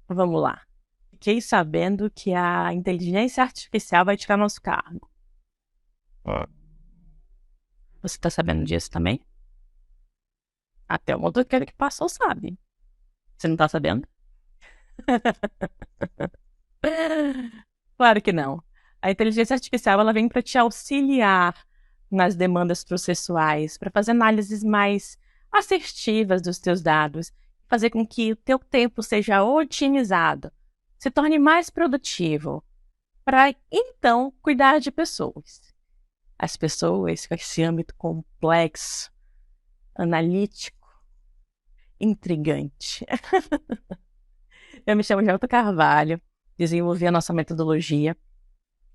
Vamos lá. Fiquei sabendo que a inteligência artificial vai tirar nosso cargo. Você tá sabendo disso também? Até o motoqueiro que passou sabe. Você não tá sabendo? Claro que não. A inteligência artificial ela vem para te auxiliar nas demandas processuais, para fazer análises mais assertivas dos teus dados, fazer com que o teu tempo seja otimizado, se torne mais produtivo, para então cuidar de pessoas. As pessoas com esse âmbito complexo, analítico, intrigante. Eu me chamo Gelta Carvalho, desenvolvi a nossa metodologia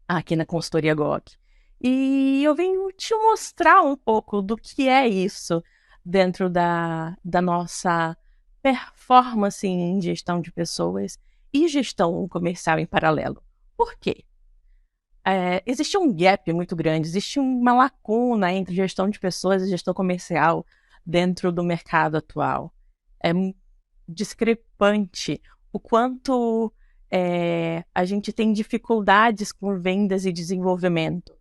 aqui na consultoria GOC. E eu venho te mostrar um pouco do que é isso dentro da nossa performance em gestão de pessoas e gestão comercial em paralelo. Por quê? Existe um gap muito grande, existe uma lacuna entre gestão de pessoas e gestão comercial dentro do mercado atual. É discrepante o quanto a gente tem dificuldades com vendas e desenvolvimento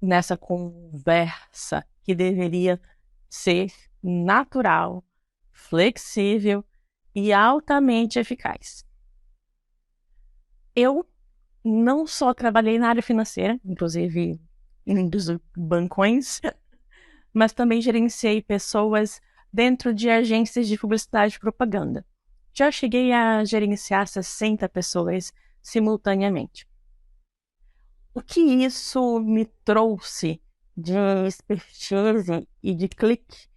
nessa conversa que deveria ser natural, flexível e altamente eficaz. Eu não só trabalhei na área financeira, inclusive em dos bancões, mas também gerenciei pessoas dentro de agências de publicidade e propaganda. Já cheguei a gerenciar 60 pessoas simultaneamente. O que isso me trouxe de expertise e de clique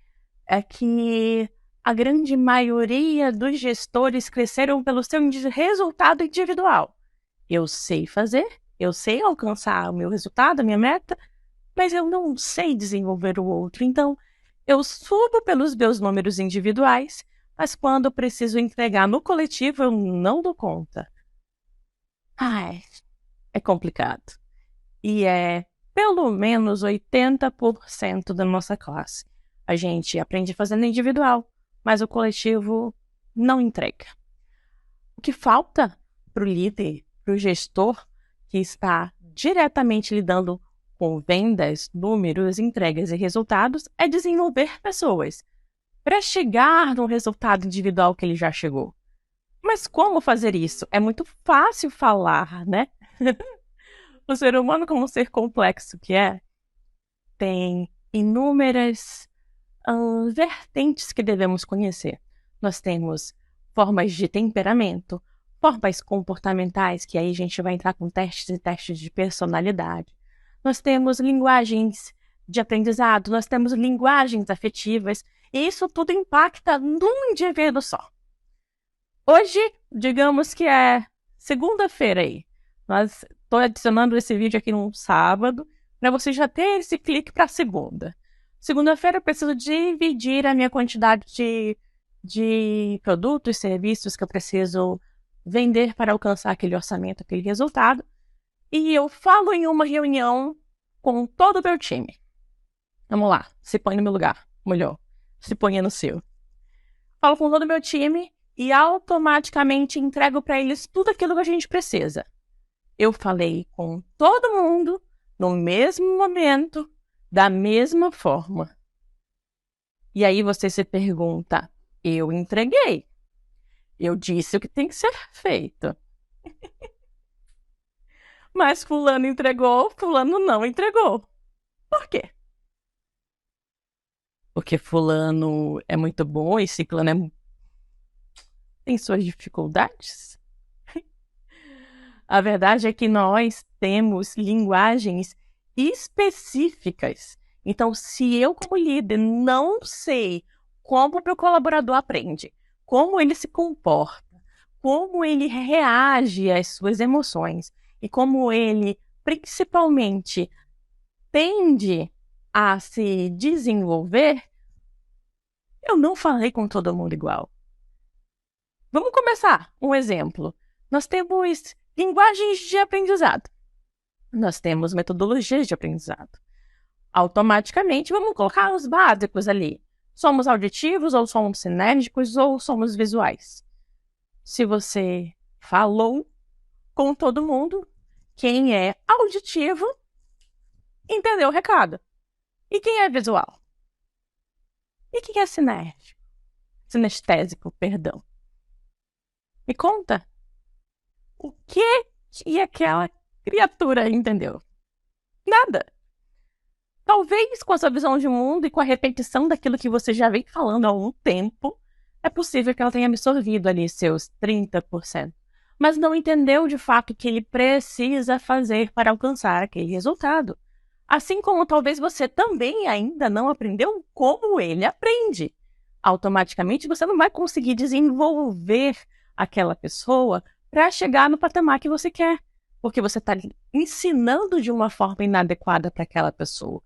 é que a grande maioria dos gestores cresceram pelo seu resultado individual. Eu sei fazer, eu sei alcançar o meu resultado, a minha meta, mas eu não sei desenvolver o outro. Então, eu subo pelos meus números individuais, mas quando eu preciso entregar no coletivo, eu não dou conta. Ai, é complicado. E é pelo menos 80% da nossa classe. A gente aprende fazendo individual, mas o coletivo não entrega. O que falta para o líder, para o gestor que está diretamente lidando com vendas, números, entregas e resultados, é desenvolver pessoas para chegar no resultado individual que ele já chegou. Mas como fazer isso? É muito fácil falar, né? O ser humano, como um ser complexo que é, tem inúmeras vertentes que devemos conhecer. Nós temos formas de temperamento, formas comportamentais, que aí a gente vai entrar com testes e testes de personalidade. Nós temos linguagens de aprendizado, nós temos linguagens afetivas, e isso tudo impacta num indivíduo só. Hoje, digamos que é segunda-feira aí. Mas estou adicionando esse vídeo aqui num sábado, para você já ter esse clique para segunda. Segunda-feira eu preciso dividir a minha quantidade de produtos e serviços que eu preciso vender para alcançar aquele orçamento, aquele resultado. E eu falo em uma reunião com todo o meu time. Vamos lá, se põe no meu lugar, melhor, se ponha no seu. Falo com todo o meu time e automaticamente entrego para eles tudo aquilo que a gente precisa. Eu falei com todo mundo no mesmo momento, da mesma forma. E aí você se pergunta, eu entreguei. Eu disse o que tem que ser feito. Mas fulano entregou, fulano não entregou. Por quê? Porque fulano é muito bom e ciclano tem suas dificuldades? A verdade é que nós temos linguagens específicas. Então, se eu, como líder, não sei como o meu colaborador aprende, como ele se comporta, como ele reage às suas emoções e como ele, principalmente, tende a se desenvolver, eu não falei com todo mundo igual. Vamos começar. Um exemplo. Nós temos linguagens de aprendizado. Nós temos metodologias de aprendizado. Automaticamente, vamos colocar os básicos ali. Somos auditivos, ou somos sinérgicos, ou somos visuais. se você falou com todo mundo. Quem é auditivo entendeu o recado. E quem é visual? E quem é sinestésico, perdão? Me conta. O que aquela criatura entendeu? Nada. Talvez com a sua visão de mundo e com a repetição daquilo que você já vem falando há algum tempo, é possível que ela tenha absorvido ali seus 30%. Mas não entendeu de fato o que ele precisa fazer para alcançar aquele resultado. Assim como talvez você também ainda não aprendeu como ele aprende. Automaticamente você não vai conseguir desenvolver aquela pessoa para chegar no patamar que você quer, porque você está ensinando de uma forma inadequada para aquela pessoa.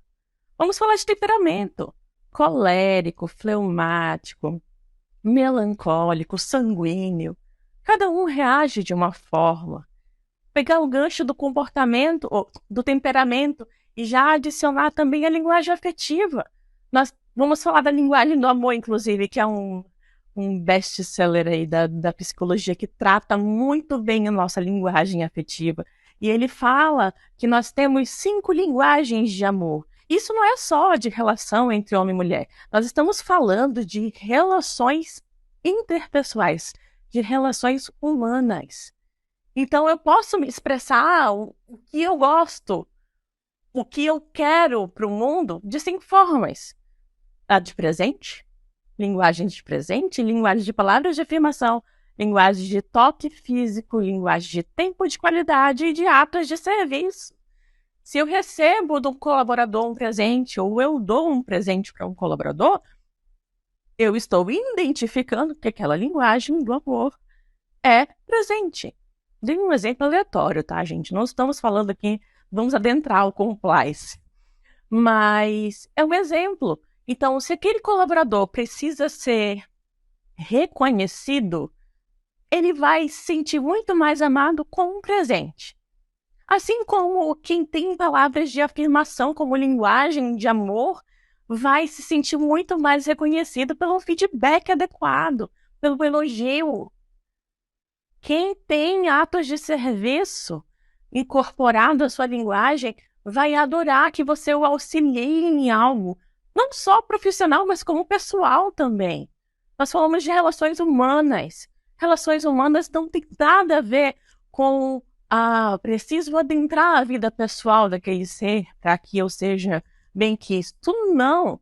Vamos falar de temperamento. Colérico, fleumático, melancólico, sanguíneo. Cada um reage de uma forma. Pegar o gancho do comportamento, ou do temperamento, e já adicionar também a linguagem afetiva. Nós vamos falar da linguagem do amor, inclusive, que é um best-seller aí da psicologia que trata muito bem a nossa linguagem afetiva. E ele fala que nós temos 5 linguagens de amor. Isso não é só de relação entre homem e mulher. Nós estamos falando de relações interpessoais, de relações humanas. Então, eu posso me expressar o que eu gosto, o que eu quero para o mundo de 5 formas. A de presente, linguagem de presente, linguagem de palavras de afirmação, linguagem de toque físico, linguagem de tempo de qualidade e de atos de serviço. Se eu recebo de um colaborador um presente ou eu dou um presente para um colaborador, eu estou identificando que aquela linguagem do amor é presente. Dei um exemplo aleatório, tá, gente? Não estamos falando aqui, vamos adentrar o compliance. Mas é um exemplo. Então, se aquele colaborador precisa ser reconhecido, ele vai se sentir muito mais amado com um presente. Assim como quem tem palavras de afirmação como linguagem de amor vai se sentir muito mais reconhecido pelo feedback adequado, pelo elogio. Quem tem atos de serviço incorporado à sua linguagem vai adorar que você o auxilie em algo, não só profissional, mas como pessoal também. Nós falamos de relações humanas. Relações humanas não tem nada a ver com preciso adentrar a vida pessoal daquele ser para que eu seja bem-quisto. Não.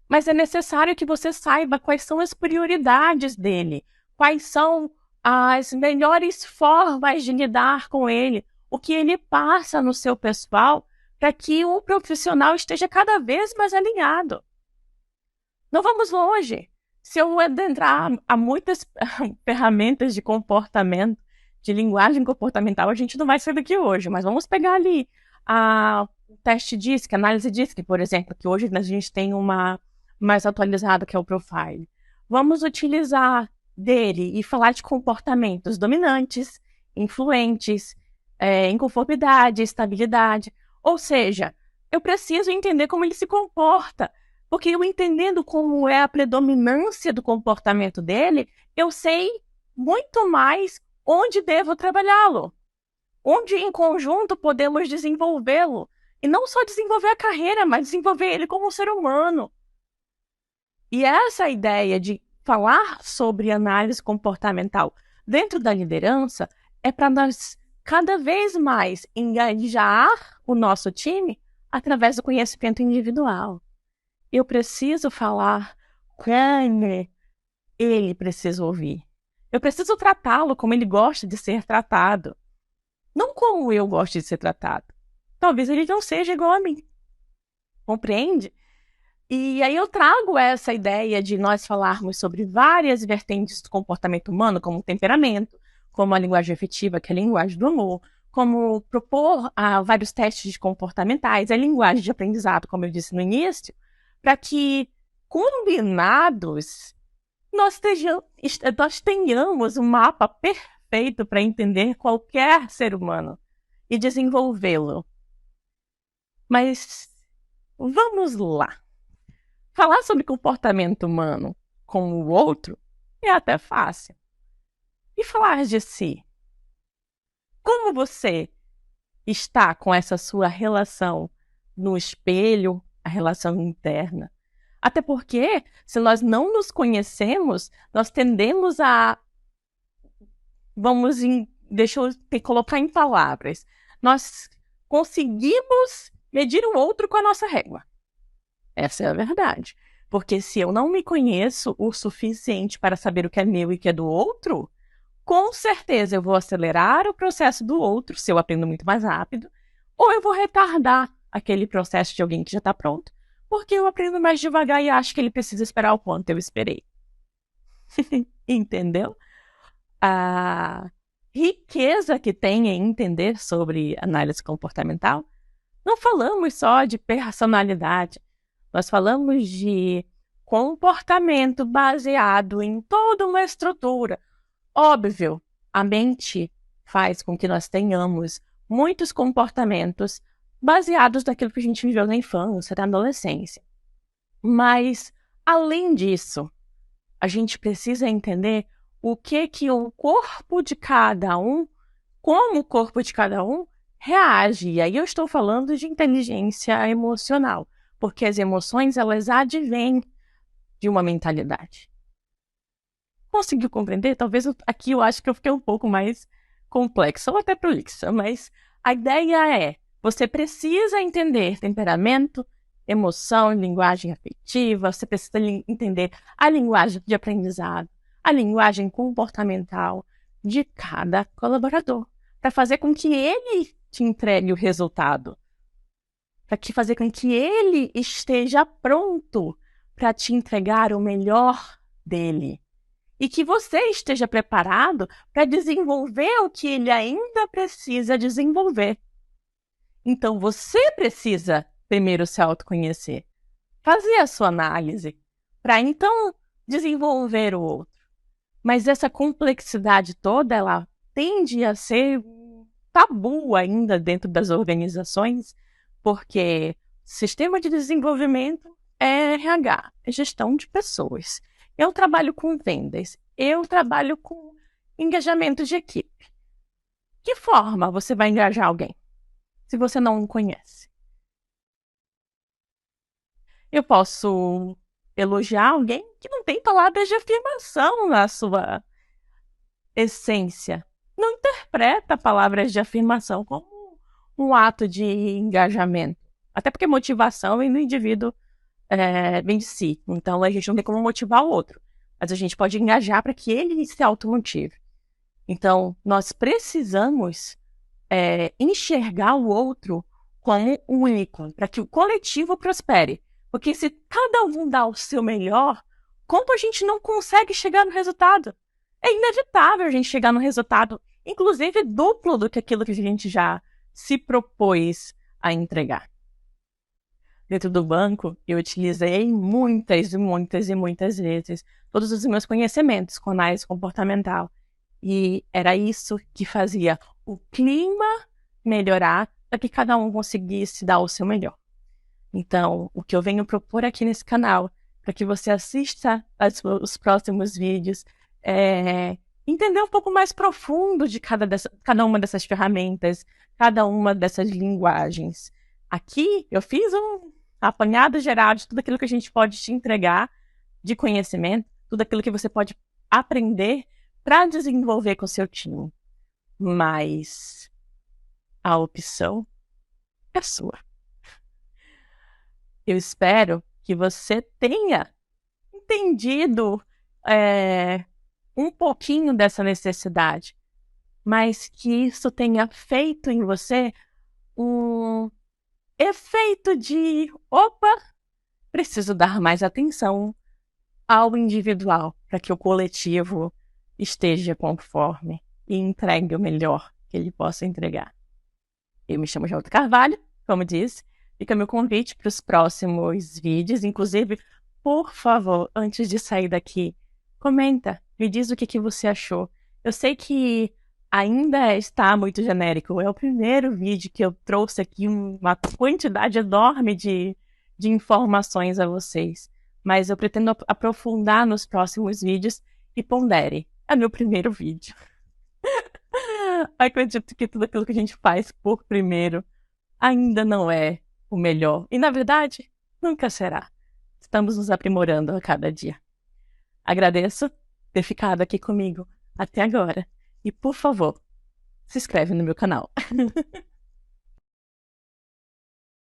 Mas é necessário que você saiba quais são as prioridades dele, quais são as melhores formas de lidar com ele, o que ele passa no seu pessoal, para que o profissional esteja cada vez mais alinhado. Não vamos longe. Se eu adentrar a muitas ferramentas de comportamento, de linguagem comportamental, a gente não vai sair daqui hoje, mas vamos pegar ali o teste DISC, análise DISC, por exemplo, que hoje a gente tem uma mais atualizada, que é o Profile. Vamos utilizar dele e falar de comportamentos dominantes, influentes, inconformidade, estabilidade. Ou seja, eu preciso entender como ele se comporta, porque eu entendendo como é a predominância do comportamento dele, eu sei muito mais onde devo trabalhá-lo, onde em conjunto podemos desenvolvê-lo. E não só desenvolver a carreira, mas desenvolver ele como um ser humano. E essa ideia de falar sobre análise comportamental dentro da liderança é para nós cada vez mais engajar o nosso time através do conhecimento individual. Eu preciso falar como ele precisa ouvir. Eu preciso tratá-lo como ele gosta de ser tratado. Não como eu gosto de ser tratado. Talvez ele não seja igual a mim. Compreende? E aí eu trago essa ideia de nós falarmos sobre várias vertentes do comportamento humano, como o temperamento, como a linguagem afetiva, que é a linguagem do amor, como propor vários testes comportamentais, a linguagem de aprendizado, como eu disse no início, para que, combinados, nós tenhamos um mapa perfeito para entender qualquer ser humano e desenvolvê-lo. Mas vamos lá. Falar sobre comportamento humano com o outro é até fácil. E falar de si. Como você está com essa sua relação no espelho, a relação interna? Até porque, se nós não nos conhecemos, nós tendemos a, deixa eu colocar em palavras, nós conseguimos medir o outro com a nossa régua. Essa é a verdade. Porque se eu não me conheço o suficiente para saber o que é meu e o que é do outro, com certeza eu vou acelerar o processo do outro, se eu aprendo muito mais rápido, ou eu vou retardar aquele processo de alguém que já está pronto, porque eu aprendo mais devagar e acho que ele precisa esperar o quanto eu esperei. Entendeu? A riqueza que tem em entender sobre análise comportamental, não falamos só de personalidade, nós falamos de comportamento baseado em toda uma estrutura. Óbvio, a mente faz com que nós tenhamos muitos comportamentos baseados naquilo que a gente viveu na infância, na adolescência. Mas, além disso, a gente precisa entender o que o corpo de cada um, como o corpo de cada um reage. E aí eu estou falando de inteligência emocional, porque as emoções, elas advêm de uma mentalidade. Conseguiu compreender? Talvez aqui eu acho que eu fiquei um pouco mais complexa ou até prolixa, mas a ideia é, você precisa entender temperamento, emoção, linguagem afetiva, você precisa entender a linguagem de aprendizado, a linguagem comportamental de cada colaborador, para fazer com que ele te entregue o resultado, para fazer com que ele esteja pronto para te entregar o melhor dele. E que você esteja preparado para desenvolver o que ele ainda precisa desenvolver. Então, você precisa primeiro se autoconhecer, fazer a sua análise, para então desenvolver o outro. Mas essa complexidade toda, ela tende a ser tabu ainda dentro das organizações, porque sistema de desenvolvimento é RH, é gestão de pessoas. Eu trabalho com vendas, eu trabalho com engajamento de equipe. Que forma você vai engajar alguém se você não o conhece? Eu posso elogiar alguém que não tem palavras de afirmação na sua essência. Não interpreta palavras de afirmação como um ato de engajamento. Até porque motivação vem do indivíduo, vem de si. Então a gente não tem como motivar o outro. Mas a gente pode engajar para que ele se automotive. Então, nós precisamos enxergar o outro como único, para que o coletivo prospere. Porque se cada um dá o seu melhor, como a gente não consegue chegar no resultado? É inevitável a gente chegar no resultado, inclusive duplo do que aquilo que a gente já se propôs a entregar. Dentro do banco, eu utilizei muitas vezes todos os meus conhecimentos com análise comportamental. E era isso que fazia o clima melhorar para que cada um conseguisse dar o seu melhor. Então, o que eu venho propor aqui nesse canal, para que você assista os próximos vídeos, é entender um pouco mais profundo de cada uma dessas ferramentas, cada uma dessas linguagens. Aqui eu fiz um apanhado geral de tudo aquilo que a gente pode te entregar de conhecimento, tudo aquilo que você pode aprender para desenvolver com o seu time. Mas a opção é sua. Eu espero que você tenha entendido um pouquinho dessa necessidade, mas que isso tenha feito em você um efeito de, opa, preciso dar mais atenção ao individual para que o coletivo esteja conforme e entregue o melhor que ele possa entregar. Eu me chamo Jota Carvalho, como disse, fica meu convite para os próximos vídeos. Inclusive, por favor, antes de sair daqui, comenta, me diz o que você achou. Eu sei que ainda está muito genérico. É o primeiro vídeo que eu trouxe aqui uma quantidade enorme de informações a vocês. Mas eu pretendo aprofundar nos próximos vídeos e pondere. É meu primeiro vídeo. Acredito que tudo aquilo que a gente faz por primeiro ainda não é o melhor. E, na verdade, nunca será. Estamos nos aprimorando a cada dia. Agradeço ter ficado aqui comigo até agora. E, por favor, se inscreve no meu canal.